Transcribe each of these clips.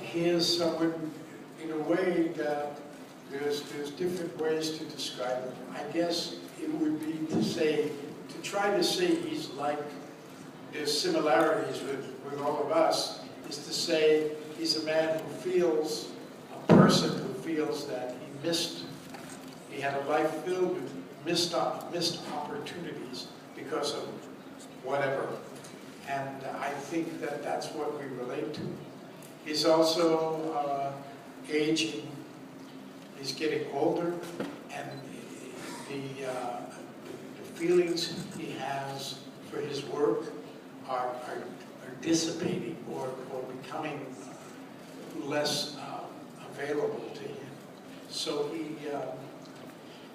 he is someone, in a way, that there's different ways to describe him. I guess it would be to try to say he's like, there's similarities with all of us, is to say he's a man who feels, a person who feels that he had a life filled with missed opportunities because of whatever. And I think that that's what we relate to. He's also aging, he's getting older, and the feelings he has for his work are dissipating or becoming less available to him. So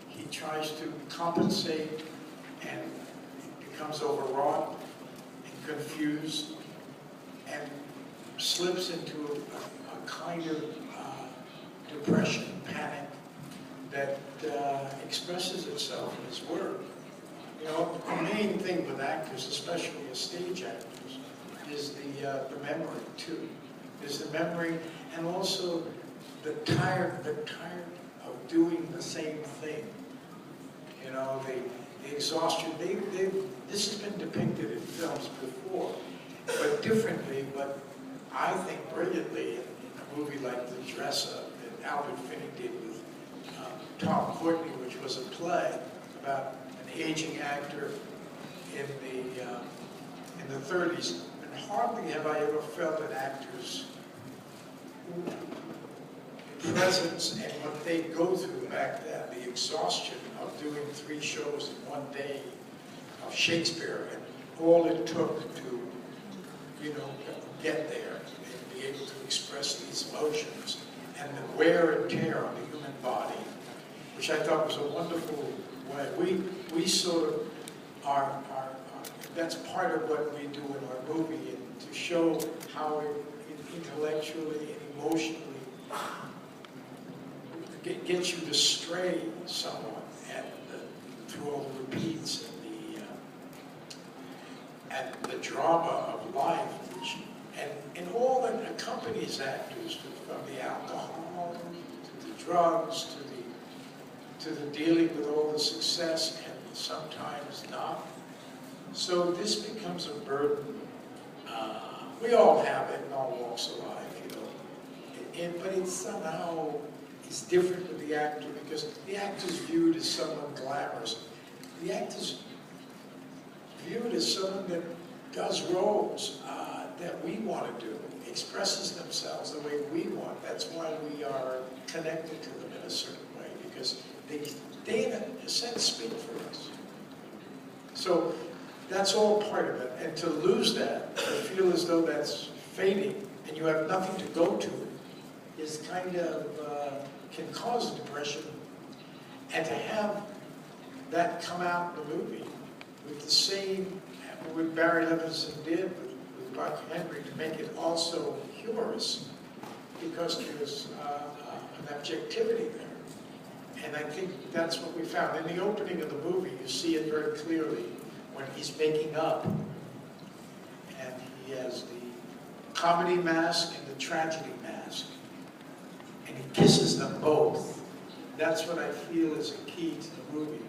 he tries to compensate and becomes overwrought and confused and slips into a kind of depression, panic that expresses itself in his work. You know, the main thing with actors, especially as stage actors, is the memory too. Is the memory, and also the tired of doing the same thing. You know, the exhaustion. This has been depicted in films before, but differently, but I think brilliantly in a movie like The Dresser that Albert Finney did with Tom Courtney, which was a play about an aging actor in the 30s. And hardly have I ever felt an actor's presence and what they go through back then, the exhaustion of doing 3 shows in one day of Shakespeare, and all it took to, you know, get there and be able to express these emotions, and the wear and tear on the human body, which I thought was a wonderful way. We sort of are that's part of what we do in our movie, and to show how it intellectually and emotionally gets you to stray somewhat through all the repeats and the drama of life, and all that accompanies actors, from the alcohol to the drugs to the dealing with all the success and sometimes not. So this becomes a burden. We all have it in all walks of life, you know. But it's somehow different with the actor, because the actor's viewed as someone glamorous. The actor's viewed as someone that does roles that we want to do, expresses themselves the way we want. That's why we are connected to them in a certain way, because they in a sense speak for us. So that's all part of it. And to lose that, to feel as though that's fading and you have nothing to go to, is kind of, can cause depression. And to have that come out in the movie with the same, what Barry Levinson did with Buck Henry, to make it also humorous, because there's an objectivity there. And I think that's what we found. In the opening of the movie, you see it very clearly when he's making up. And he has the comedy mask and the tragedy mask. And he kisses them both. That's what I feel is a key to the movie,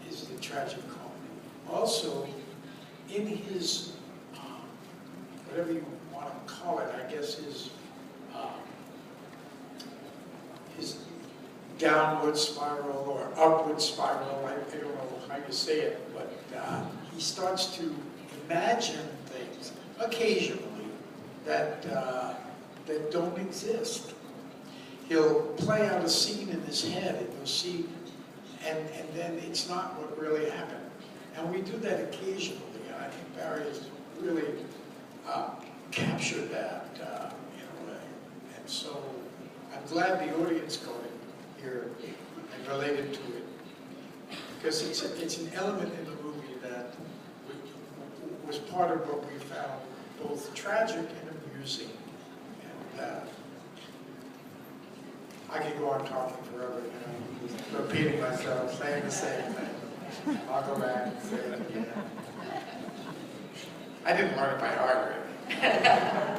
is the tragic comedy. Also, in his, whatever you want to call it, I guess his downward spiral or upward spiral, I don't know how you say it, but he starts to imagine things occasionally that don't exist. He'll play out a scene in his head, and you'll see, and then it's not what really happened. And we do that occasionally, and I think Barry has really captured that in a way. And so I'm glad the audience got it here and related to it, because it's an element in the movie that was part of what we found both tragic and amusing. And I could go on talking forever, you know, repeating myself, saying the same thing. I'll go back and say it again. I didn't learn it by heart, really.